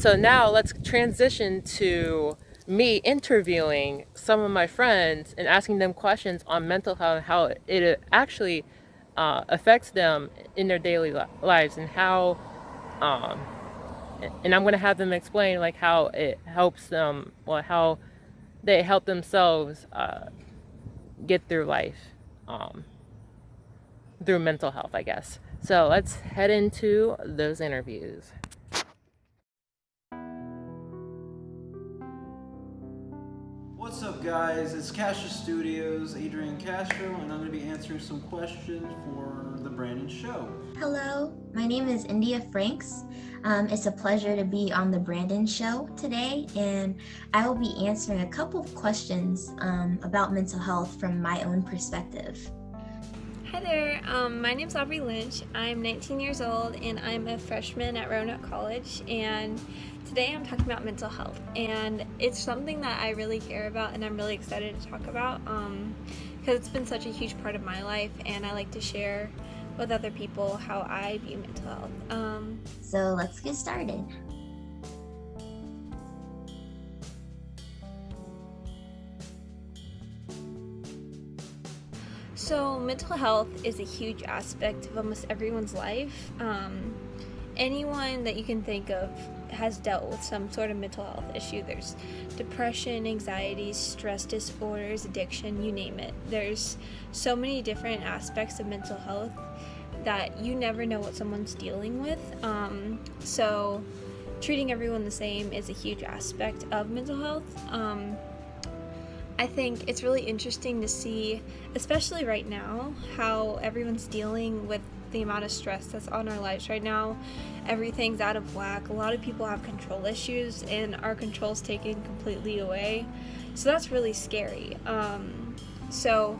So now let's transition to me interviewing some of my friends and asking them questions on mental health and how it actually affects them in their daily lives, and how um, and I'm going to have them explain like how it helps them, well, how they help themselves get through life um, through mental health, I guess. So let's head into those interviews. What's up, guys? It's Castro Studios, Adrian Castro, and I'm going to be answering some questions for the Brandon Show. Hello, my name is India Franks. It's a pleasure to be on the Brandon Show today, and I will be answering a couple of questions about mental health from my own perspective. Hi there, my name is Aubery Lynch. I'm 19 years old and I'm a freshman at Roanoke College, and today I'm talking about mental health, and it's something that I really care about and I'm really excited to talk about because it's been such a huge part of my life, and I like to share with other people how I view mental health. So let's get started. So mental health is a huge aspect of almost everyone's life. Anyone that you can think of has dealt with some sort of mental health issue. There's depression, anxiety, stress disorders, addiction, you name it. There's so many different aspects of mental health that you never know what someone's dealing with. So treating everyone the same is a huge aspect of mental health. I think it's really interesting to see, especially right now, how everyone's dealing with the amount of stress that's on our lives right now. Everything's out of whack. A lot of people have control issues, and our control's taken completely away. So that's really scary. So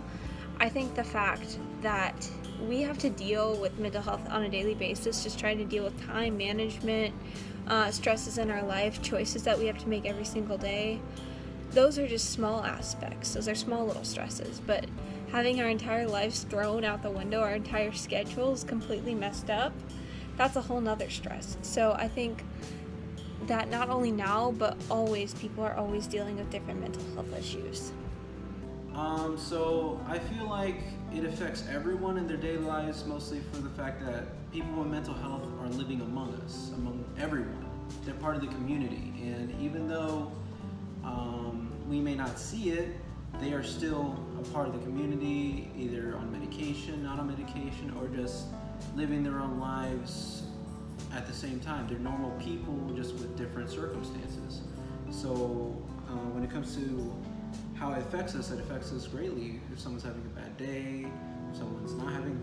I think the fact that we have to deal with mental health on a daily basis, just trying to deal with time management, stresses in our life, choices that we have to make every single day, those are just small aspects. Those are small little stresses, but having our entire lives thrown out the window, our entire schedule is completely messed up, that's a whole nother stress. So I think that not only now, but always, people are always dealing with different mental health issues. So I feel like it affects everyone in their daily lives, mostly for the fact that people with mental health are living among us, among everyone. They're part of the community, and even though we may not see it, they are still a part of the community, either on medication, not on medication, or just living their own lives at the same time. They're normal people, just with different circumstances. So when it comes to how it affects us greatly. If someone's having a bad day, if someone's not having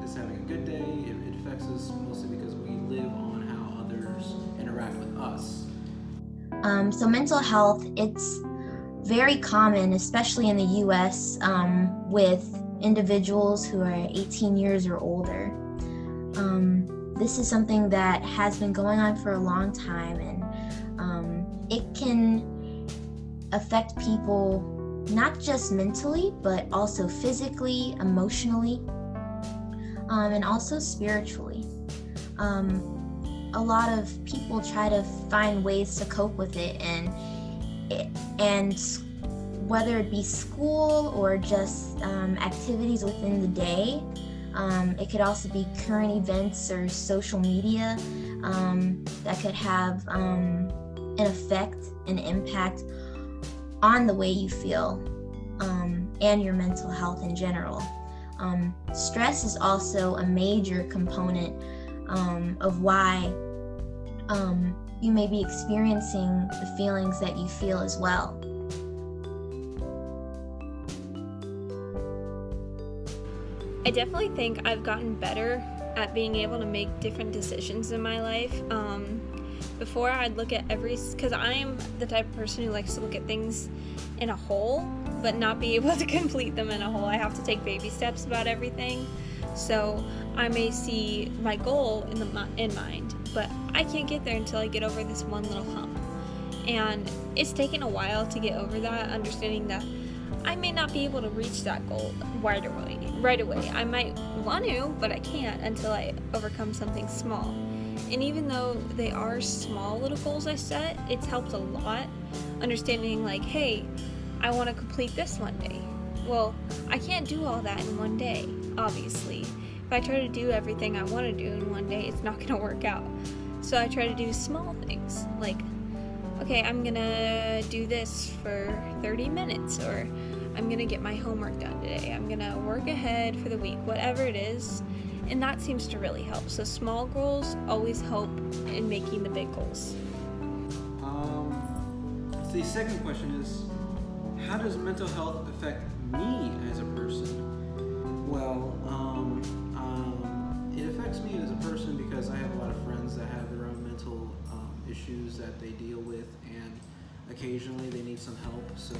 is having a good day, it affects us mostly because we live on how others interact with us. So mental health, it's very common, especially in the U.S., with individuals who are 18 years or older. This is something that has been going on for a long time, and it can affect people not just mentally, but also physically, emotionally, and also spiritually. A lot of people try to find ways to cope with it, and whether it be school or just activities within the day, it could also be current events or social media that could have an effect, an impact on the way you feel and your mental health in general. Stress is also a major component of why you may be experiencing the feelings that you feel as well. I definitely think I've gotten better at being able to make different decisions in my life. Before I'd look at because I am the type of person who likes to look at things in a whole, but not be able to complete them in a whole. I have to take baby steps about everything. So I may see my goal in mind, but I can't get there until I get over this one little hump. And it's taken a while to get over that, understanding that I may not be able to reach that goal right away. I might want to, but I can't until I overcome something small. And even though they are small little goals I set, it's helped a lot understanding like, hey, I want to complete this one day. Well, I can't do all that in one day, obviously. If I try to do everything I want to do in one day, it's not going to work out. So I try to do small things like, okay, I'm going to do this for 30 minutes, or I'm going to get my homework done today. I'm going to work ahead for the week, whatever it is. And that seems to really help. So small goals always help in making the big goals. So the second question is, how does mental health affect me as a person? Well, it affects me as a person because I have a lot of friends that have their own mental issues that they deal with, and occasionally they need some help. So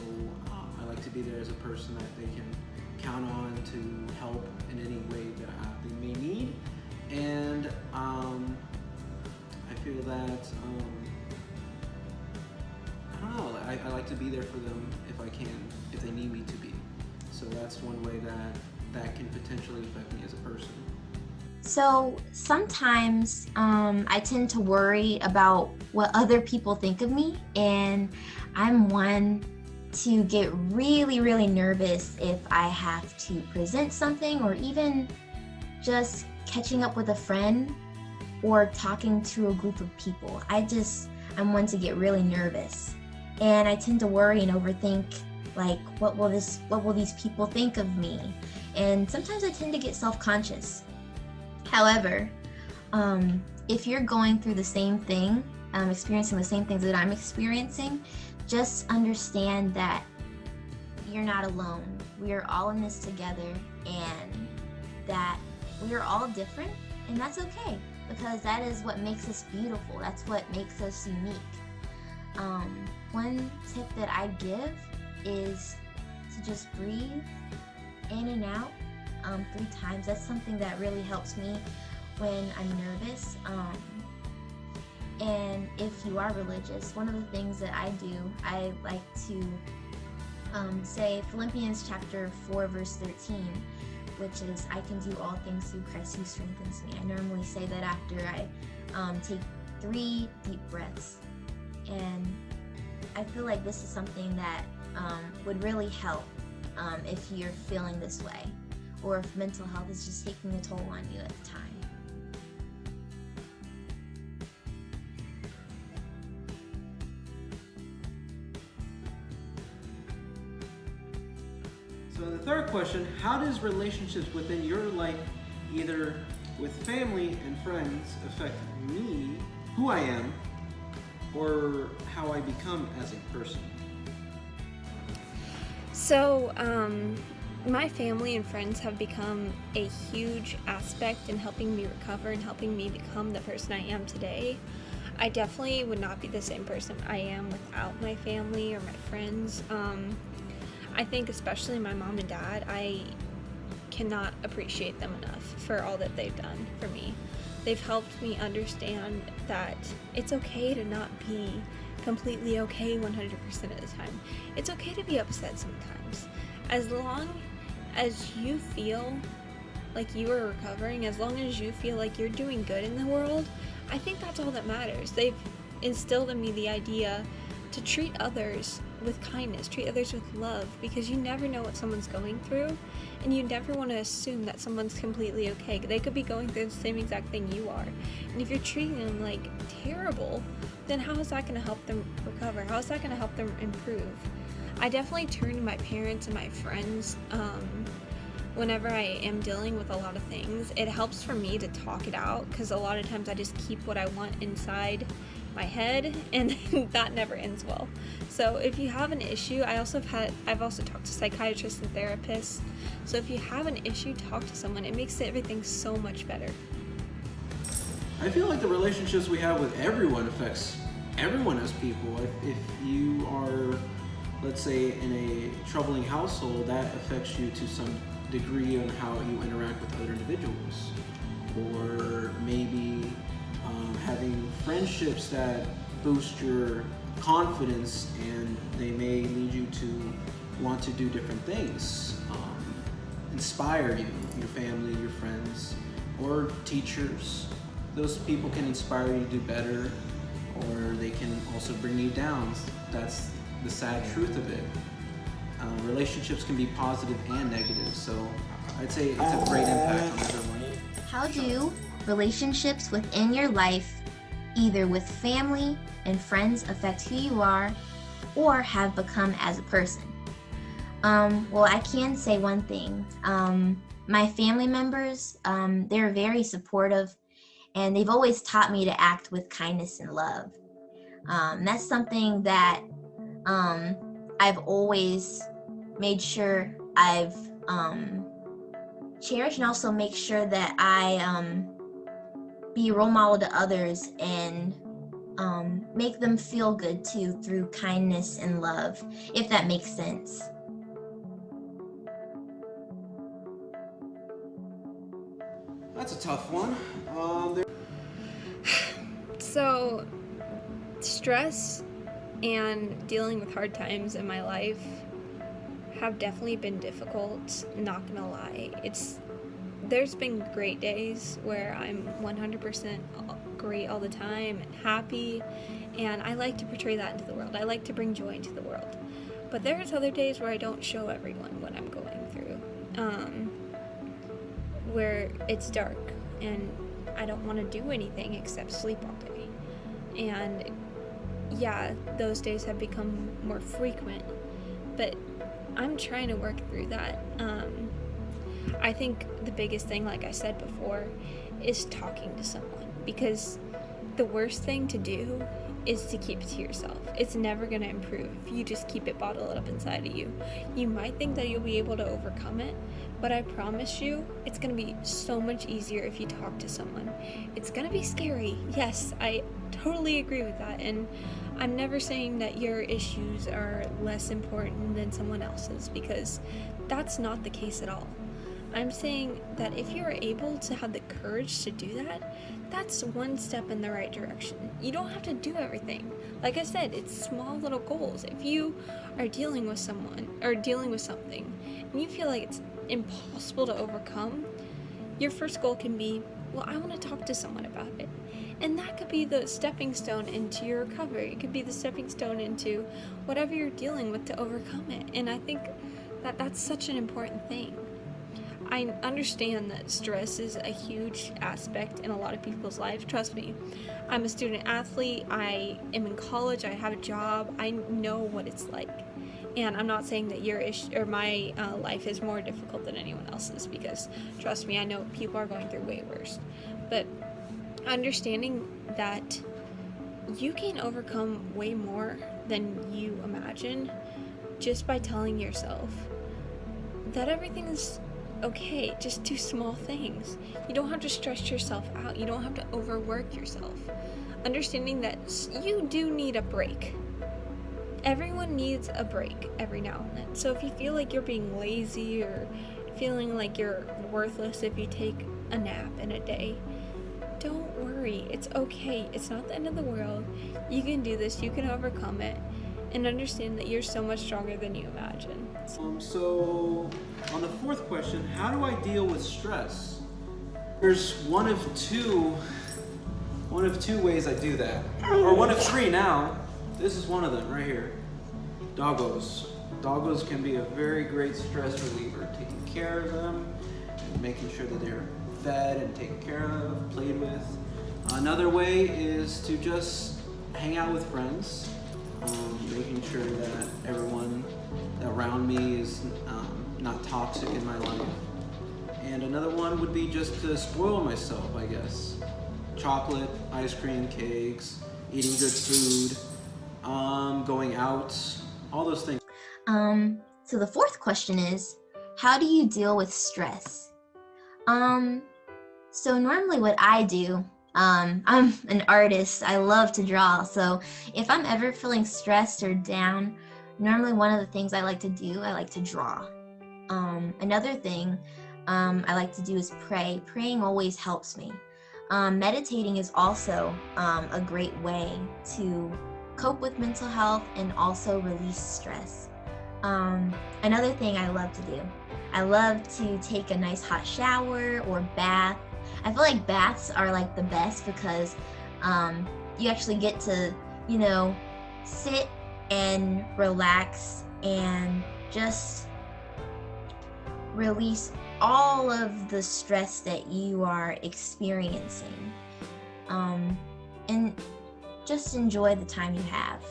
I like to be there as a person that they can count on to help in any way that they may need. And I feel that I don't know. I like to be there for them if I can, if they need me to be. So that's one way that can potentially affect me as a person. So sometimes I tend to worry about what other people think of me, and I'm one to get really, really nervous if I have to present something, or even just catching up with a friend or talking to a group of people. I'm one to get really nervous, and I tend to worry and overthink, like, what will these people think of me? And sometimes I tend to get self-conscious. However, if you're going through the same thing, experiencing the same things that I'm experiencing, just understand that you're not alone. We are all in this together, and that we are all different, and that's okay, because that is what makes us beautiful. That's what makes us unique. One tip that I give is to just breathe in and out 3 times. That's something that really helps me when I'm nervous. And if you are religious, one of the things that I do, I like to say Philippians chapter 4 verse 13, which is, I can do all things through Christ who strengthens me. I normally say that after I take 3 deep breaths. And I feel like this is something that would really help if you're feeling this way, or if mental health is just taking a toll on you at the time. So the third question, how does relationships within your life, either with family and friends, affect me, who I am, or how I become as a person? So, my family and friends have become a huge aspect in helping me recover and helping me become the person I am today. I definitely would not be the same person I am without my family or my friends. I think especially my mom and dad, I cannot appreciate them enough for all that they've done for me. They've helped me understand that it's okay to not be completely okay 100% of the time. It's okay to be upset sometimes. As long as you feel like you are recovering, as long as you feel like you're doing good in the world, I think that's all that matters. They've instilled in me the idea to treat others with kindness, treat others with love, because you never know what someone's going through, and you never want to assume that someone's completely okay. They could be going through the same exact thing you are, and if you're treating them like terrible, then how is that going to help them recover? How is that going to help them improve? I definitely turn to my parents and my friends whenever I am dealing with a lot of things. It helps for me to talk it out, because a lot of times I just keep what I want inside my head, and that never ends well. So if you have an issue, I've also talked to psychiatrists and therapists. So if you have an issue, talk to someone. It makes everything so much better. I feel like the relationships we have with everyone affects everyone as people. If you are, let's say, in a troubling household, that affects you to some degree on how you interact with other individuals. Or maybe having friendships that boost your confidence, and they may lead you to want to do different things, inspire you, your family, your friends, or teachers. those people can inspire you to do better, or they can also bring you down. That's the sad truth of it. Relationships can be positive and negative, so I'd say it's a great impact on everyone. How do relationships within your life, either with family and friends, affect who you are or have become as a person? Well, I can say one thing. My family members, they're very supportive, and they've always taught me to act with kindness and love. That's something that I've always made sure I've cherished, and also make sure that I be a role model to others and make them feel good too through kindness and love, if that makes sense. That's a tough one. So, stress and dealing with hard times in my life have definitely been difficult, not gonna lie. There's been great days where I'm 100% great all the time and happy, and I like to portray that into the world. I like to bring joy into the world. But there's other days where I don't show everyone what I'm going through, where it's dark and I don't want to do anything except sleep all day. And yeah, those days have become more frequent, but I'm trying to work through that. I think the biggest thing, like I said before, is talking to someone, because the worst thing to do is to keep it to yourself. It's never going to improve if you just keep it bottled up inside of you. You might think that you'll be able to overcome it, but I promise you, it's going to be so much easier if you talk to someone. It's going to be scary. Yes, I totally agree with that. And I'm never saying that your issues are less important than someone else's, because that's not the case at all. I'm saying that if you're able to have the courage to do that, that's one step in the right direction. You don't have to do everything. Like I said, it's small little goals. If you are dealing with someone or dealing with something and you feel like it's impossible to overcome, your first goal can be, well, I want to talk to someone about it. And that could be the stepping stone into your recovery. It could be the stepping stone into whatever you're dealing with to overcome it. And I think that that's such an important thing. I understand that stress is a huge aspect in a lot of people's lives. Trust me, I'm a student athlete. I am in college. I have a job. I know what it's like. And I'm not saying that your issue or my life is more difficult than anyone else's, because trust me, I know people are going through way worse. But understanding that you can overcome way more than you imagine just by telling yourself that everything is okay. Just do small things. You don't have to stress yourself out. You don't have to overwork yourself. Understanding that you do need a break. Everyone needs a break every now and then. So if you feel like you're being lazy or feeling like you're worthless if you take a nap in a day, don't worry. It's okay. It's not the end of the world. You can do this. You can overcome it. And understand that you're so much stronger than you imagine. So on the fourth question, how do I deal with stress? There's one of two ways I do that, or one of three now. This is one of them right here. Doggos. Doggos can be a very great stress reliever. Taking care of them, making sure that they're fed and taken care of, played with. Another way is to just hang out with friends. Making sure that everyone around me is not toxic in my life. And another one would be just to spoil myself, I guess. Chocolate, ice cream, cakes, eating good food, going out, all those things. So the fourth question is, how do you deal with stress? So normally what I do, I'm an artist. I love to draw. So if I'm ever feeling stressed or down, normally one of the things I like to do, I like to draw. Another thing I like to do is pray. Praying always helps me. Meditating is also a great way to cope with mental health and also release stress. Another thing I love to do, I love to take a nice hot shower or bath. I feel like baths are like the best because you actually get to, you know, sit and relax and just release all of the stress that you are experiencing, and just enjoy the time you have.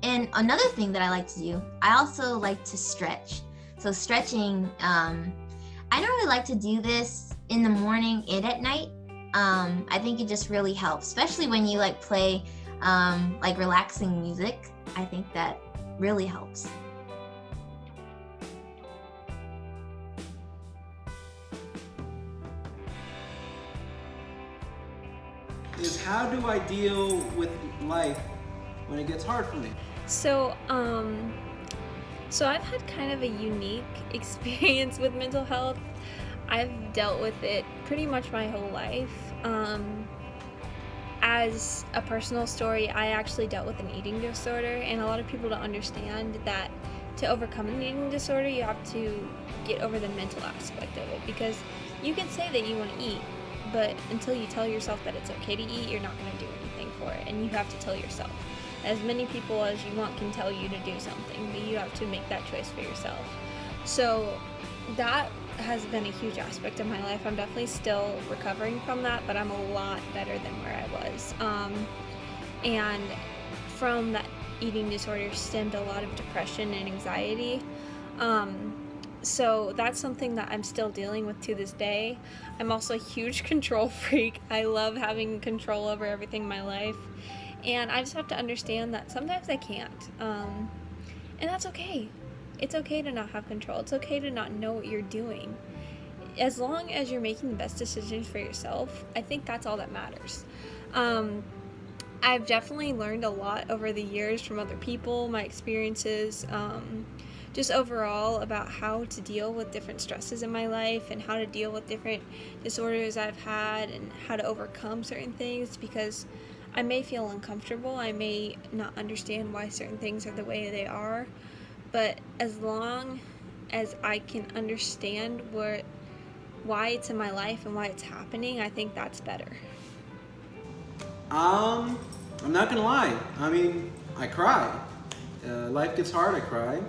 And another thing that I like to do, I also like to stretch. So stretching, I don't really like to do this in the morning and at night. I think it just really helps, especially when you like play like relaxing music. I think that really helps. Is how do I deal with life when it gets hard for me? So, so I've had kind of a unique experience with mental health. I've dealt with it pretty much my whole life. As a personal story, I actually dealt with an eating disorder, and a lot of people don't understand that to overcome an eating disorder, you have to get over the mental aspect of it, because you can say that you want to eat, but until you tell yourself that it's okay to eat, you're not going to do anything for it, and you have to tell yourself. As many people as you want can tell you to do something, but you have to make that choice for yourself. So that has been a huge aspect of my life. I'm definitely still recovering from that, but I'm a lot better than where I was. And from that eating disorder stemmed a lot of depression and anxiety. So that's something that I'm still dealing with to this day. I'm also a huge control freak. I love having control over everything in my life. And I just have to understand that sometimes I can't. And that's okay. It's okay to not have control. It's okay to not know what you're doing. As long as you're making the best decisions for yourself, I think that's all that matters. I've definitely learned a lot over the years from other people, my experiences, just overall about how to deal with different stresses in my life and how to deal with different disorders I've had and how to overcome certain things, because I may feel uncomfortable. I may not understand why certain things are the way they are. But as long as I can understand why it's in my life and why it's happening, I think that's better. I'm not gonna lie. I mean, I cry. Life gets hard, I cry.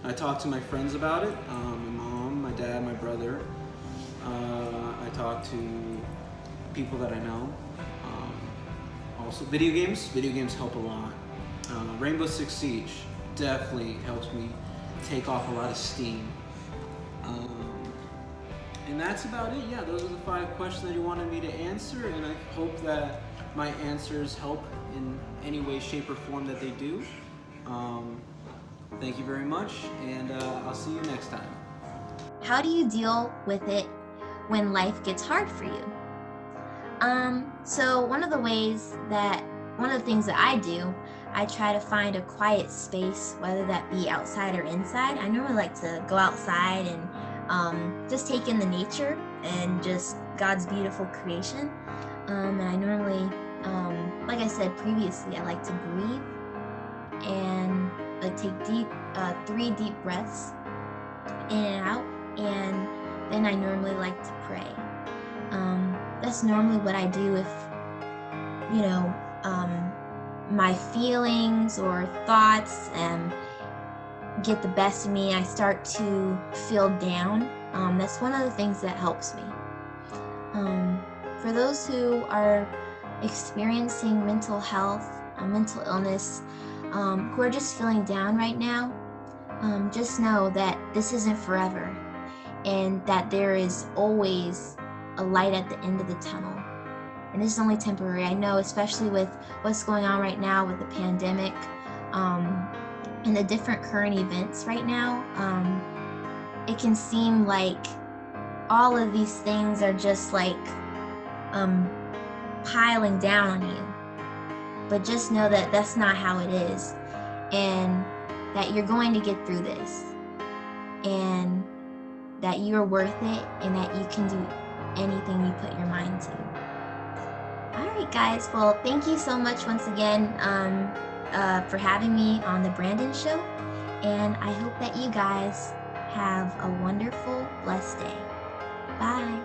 I talk to my friends about it. My mom, my dad, my brother. I talk to people that I know. Also, video games. Video games help a lot. Rainbow Six Siege definitely helps me take off a lot of steam. And that's about it. Yeah, those are the 5 questions that you wanted me to answer, and I hope that my answers help in any way, shape, or form that they do. Thank you very much, and I'll see you next time. How do you deal with it when life gets hard for you? So one of the things that I do, I try to find a quiet space, whether that be outside or inside. I normally like to go outside and just take in the nature and just God's beautiful creation. And I normally, like I said previously, I like to breathe and like take 3 deep breaths in and out, and then I normally like to pray. That's normally what I do if, you know, my feelings or thoughts get the best of me. I start to feel down. That's one of the things that helps me. For those who are experiencing mental health, mental illness, who are just feeling down right now, just know that this isn't forever, and that there is always a light at the end of the tunnel. And this is only temporary. I know, especially with what's going on right now with the pandemic, and the different current events right now, it can seem like all of these things are just like piling down on you. But just know that that's not how it is, and that you're going to get through this, and that you're worth it, and that you can do anything you put your mind to. All right, guys. Well, thank you so much once again for having me on the Brandon Show, and I hope that you guys have a wonderful, blessed day. Bye.